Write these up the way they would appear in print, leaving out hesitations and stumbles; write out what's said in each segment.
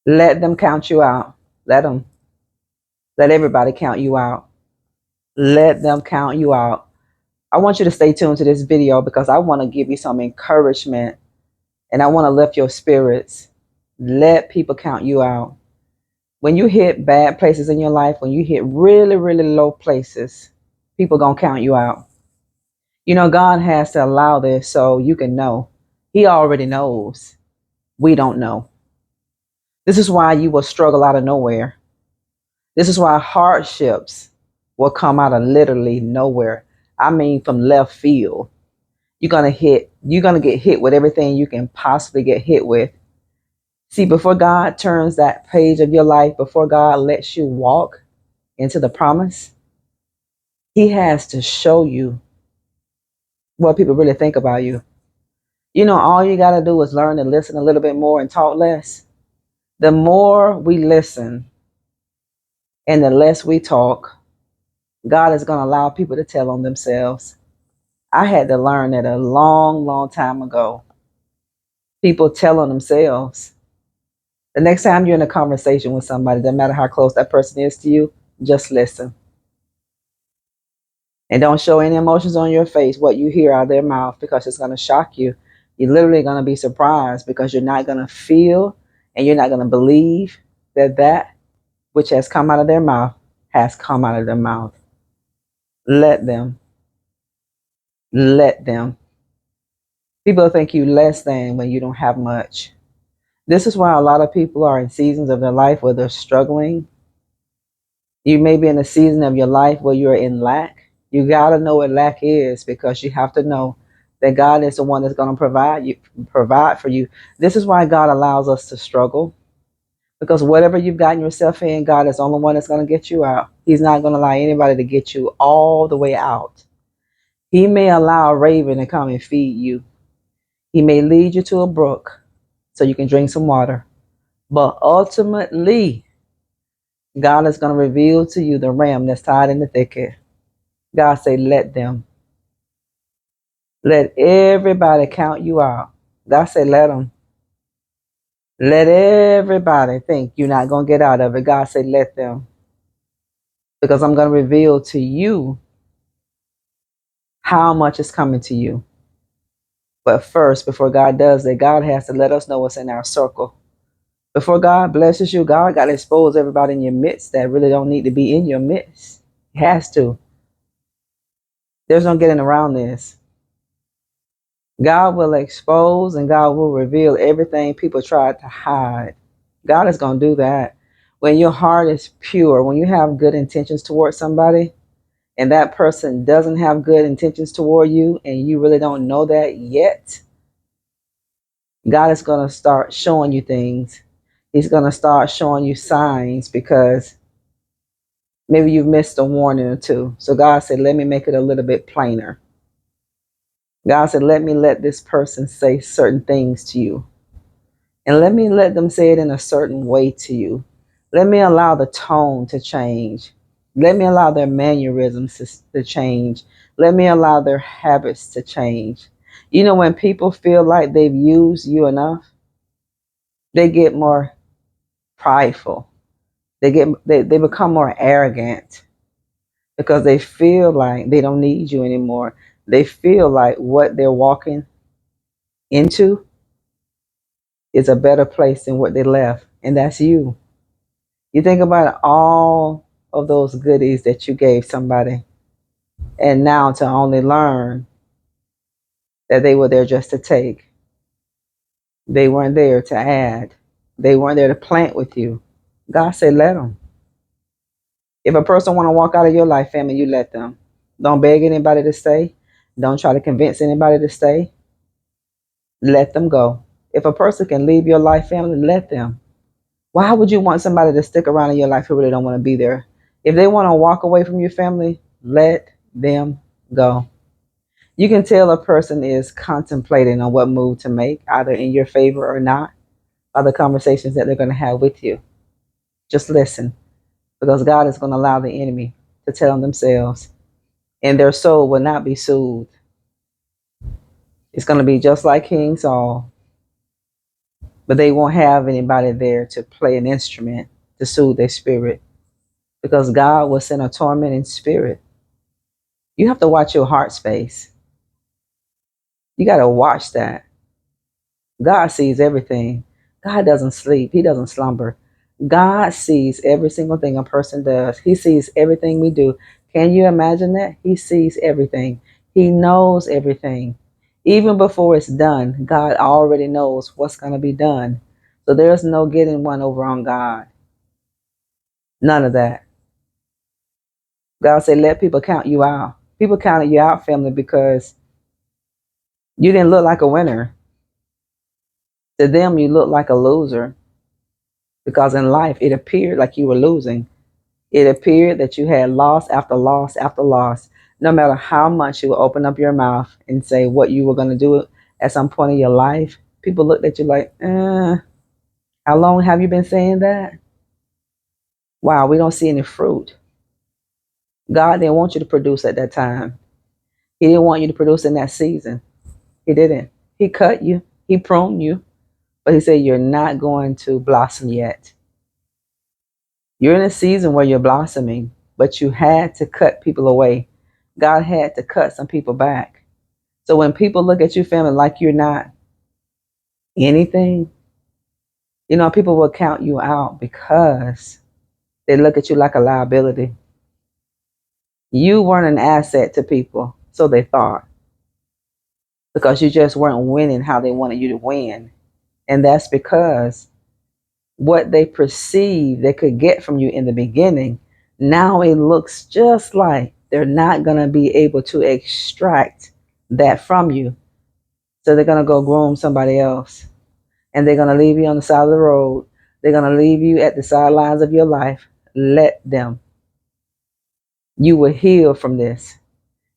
Let them count you out. Let them. Let everybody count you out. Let them count you out. I want you to stay tuned to this video because I want to give you some encouragement and I want to lift your spirits. Let people count you out. When you hit bad places in your life, when you hit really, really low places, people going to count you out. You know, God has to allow this so you can know. He already knows. We don't know. This is why you will struggle out of nowhere. This is why hardships will come out of literally nowhere. I mean, from left field. You're gonna get hit with everything you can possibly get hit with. See, before God turns that page of your life, before God lets you walk into the promise, He has to show you what people really think about you. You know, all you gotta do is learn to listen a little bit more and talk less. The more we listen and the less we talk, God is gonna allow people to tell on themselves. I had to learn that a long, long time ago. People tell on themselves. The next time you're in a conversation with somebody, no matter how close that person is to you, just listen. And don't show any emotions on your face, what you hear out of their mouth, because it's going to shock you. You're literally going to be surprised because you're not going to feel and you're not going to believe that that which has come out of their mouth has come out of their mouth. Let them. Let them. People think you less than when you don't have much. This is why a lot of people are in seasons of their life where they're struggling. You may be in a season of your life where you're in lack. You got to know what lack is because you have to know that God is the one that's going to provide for you. This is why God allows us to struggle because whatever you've gotten yourself in, God is the only one that's going to get you out. He's not going to allow anybody to get you all the way out. He may allow a raven to come and feed you. He may lead you to a brook so you can drink some water. But ultimately, God is going to reveal to you the ram that's tied in the thicket. God say, let them. Let everybody count you out. God say, let them. Let everybody think you're not going to get out of it. God say, let them. Because I'm going to reveal to you how much is coming to you. But first, before God does that, God has to let us know what's in our circle. Before God blesses you, God got to expose everybody in your midst that really don't need to be in your midst. He has to. There's no getting around this. God will expose and God will reveal everything people tried to hide. God is going to do that. When your heart is pure, when you have good intentions towards somebody, and that person doesn't have good intentions toward you, and you really don't know that yet, God is going to start showing you things. He's going to start showing you signs because maybe you've missed a warning or two. So God said, let me make it a little bit plainer. God said, let this person say certain things to you. And let them say it in a certain way to you. Let me allow the tone to change. Let me allow their mannerisms to change. Let me allow their habits to change. You know, when people feel like they've used you enough, they get more prideful. They become more arrogant because they feel like they don't need you anymore. They feel like what they're walking into is a better place than what they left, and that's you. You think about all of those goodies that you gave somebody, and now to only learn that they were there just to take. They weren't there to add. They weren't there to plant with you. God said, let them. If a person want to walk out of your life, family, you let them. Don't beg anybody to stay. Don't try to convince anybody to stay. Let them go. If a person can leave your life, family, let them. Why would you want somebody to stick around in your life who really don't want to be there? If they want to walk away from your family, let them go. You can tell a person is contemplating on what move to make, either in your favor or not, by the conversations that they're going to have with you. Just listen, because God is going to allow the enemy to tell them themselves, and their soul will not be soothed. It's going to be just like King Saul. but they won't have anybody there to play an instrument to soothe their spirit, because God will send a tormenting spirit. You have to watch your heart space. You got to watch that. God sees everything. God doesn't sleep. He doesn't slumber. God sees every single thing a person does. He sees everything we do. Can you imagine that? He sees everything. He knows everything. Even before it's done, God already knows what's going to be done. So there's no getting one over on God. None of that. God said, let people count you out. People counted you out, family, because you didn't look like a winner. To them, you look like a loser, because in life, it appeared like you were losing. It appeared that you had loss after loss after loss. No matter how much you would open up your mouth and say what you were going to do at some point in your life, people looked at you like, how long have you been saying that? Wow, we don't see any fruit. God didn't want you to produce at that time. He didn't want you to produce in that season. He didn't. He cut you. He pruned you. But he said, you're not going to blossom yet. You're in a season where you're blossoming, but you had to cut people away. God had to cut some people back. So when people look at you, family, like you're not anything, people will count you out because they look at you like a liability. You weren't an asset to people, so they thought, because you just weren't winning how they wanted you to win. And that's because what they perceived they could get from you in the beginning, now it looks just like they're not going to be able to extract that from you. So they're going to go groom somebody else, and they're going to leave you on the side of the road. They're going to leave you at the sidelines of your life. Let them. You will heal from this.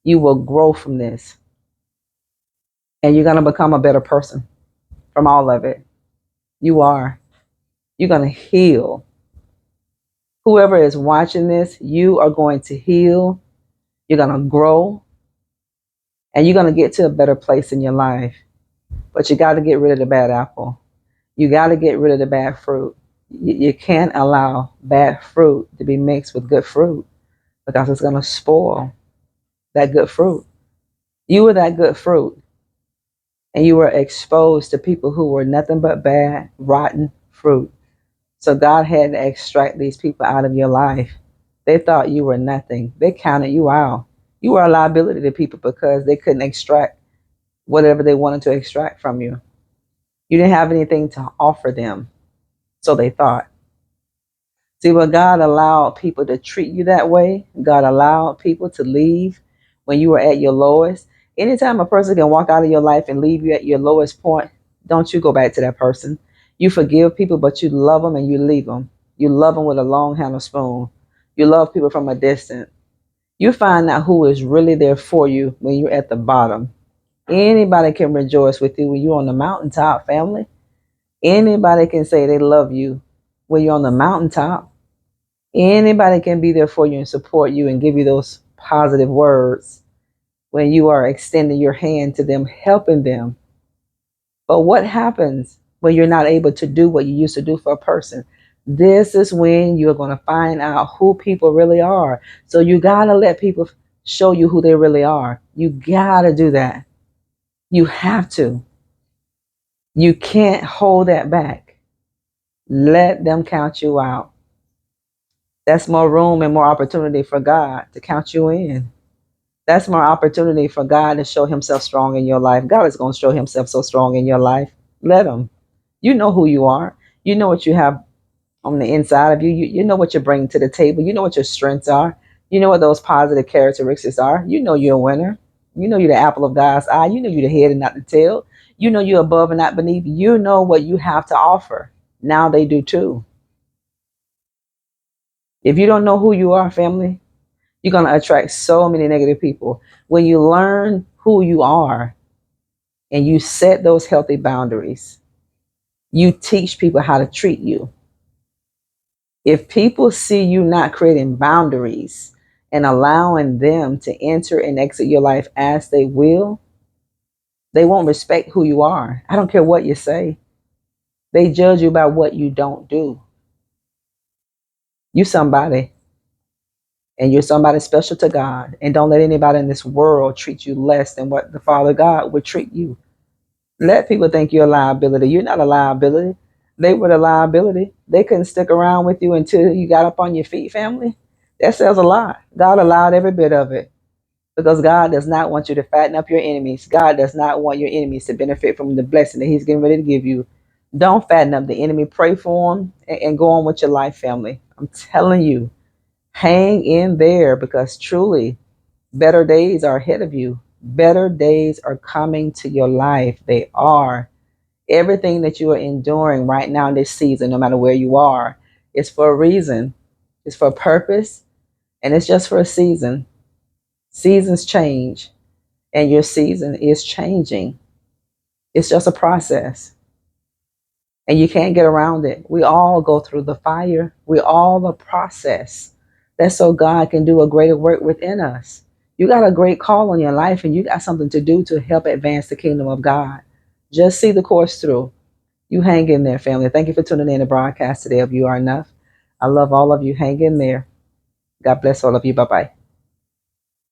You will grow from this. And you're going to become a better person from all of it. You are. You're going to heal. Whoever is watching this, you are going to heal. You're going to grow. And you're going to get to a better place in your life. But you got to get rid of the bad apple. You got to get rid of the bad fruit. You can't allow bad fruit to be mixed with good fruit, because it's going to spoil that good fruit. You were that good fruit, and you were exposed to people who were nothing but bad, rotten fruit. So God had to extract these people out of your life. They thought you were nothing. They counted you out. You were a liability to people because they couldn't extract whatever they wanted to extract from you. You didn't have anything to offer them, so they thought. See, when God allowed people to treat you that way, God allowed people to leave when you were at your lowest. Anytime a person can walk out of your life and leave you at your lowest point, don't you go back to that person. You forgive people, but you love them and you leave them. You love them with a long handled spoon. You love people from a distance. You find out who is really there for you when you're at the bottom. Anybody can rejoice with you when you're on the mountaintop, family. Anybody can say they love you when you're on the mountaintop. Anybody can be there for you and support you and give you those positive words when you are extending your hand to them, helping them. But what happens when you're not able to do what you used to do for a person? This is when you're going to find out who people really are. So you got to let people show you who they really are. You got to do that. You have to. You can't hold that back. Let them count you out. That's more room and more opportunity for God to count you in. That's more opportunity for God to show himself strong in your life. God is going to show himself so strong in your life. Let him. You know who you are. You know what you have on the inside of you. You know what you bring to the table. You know what your strengths are. You know what those positive characteristics are. You know you're a winner. You know you're the apple of God's eye. You know you're the head and not the tail. You know you're above and not beneath. You know what you have to offer. Now they do too. If you don't know who you are, family, you're going to attract so many negative people. When you learn who you are and you set those healthy boundaries, you teach people how to treat you. If people see you not creating boundaries and allowing them to enter and exit your life as they will, they won't respect who you are. I don't care what you say. They judge you by what you don't do. You somebody, and you're somebody special to God. And don't let anybody in this world treat you less than what the Father God would treat you. Let people think you're a liability. You're not a liability. They were the liability. They couldn't stick around with you until you got up on your feet, family. That says a lot. God allowed every bit of it because God does not want you to fatten up your enemies. God does not want your enemies to benefit from the blessing that He's getting ready to give you. Don't fatten up the enemy. Pray for him and go on with your life, family. I'm telling you, hang in there because truly better days are ahead of you. Better days are coming to your life. They are. Everything that you are enduring right now in this season, no matter where you are, is for a reason. It's for a purpose, and it's just for a season. Seasons change, and your season is changing. It's just a process, and you can't get around it. We all go through the fire. We all a process. That's so God can do a greater work within us. You got a great call on your life, and you got something to do to help advance the kingdom of God. Just see the course through. You hang in there, family. Thank you for tuning in to broadcast today of You Are Enough. I love all of you. Hang in there. God bless all of you. Bye-bye.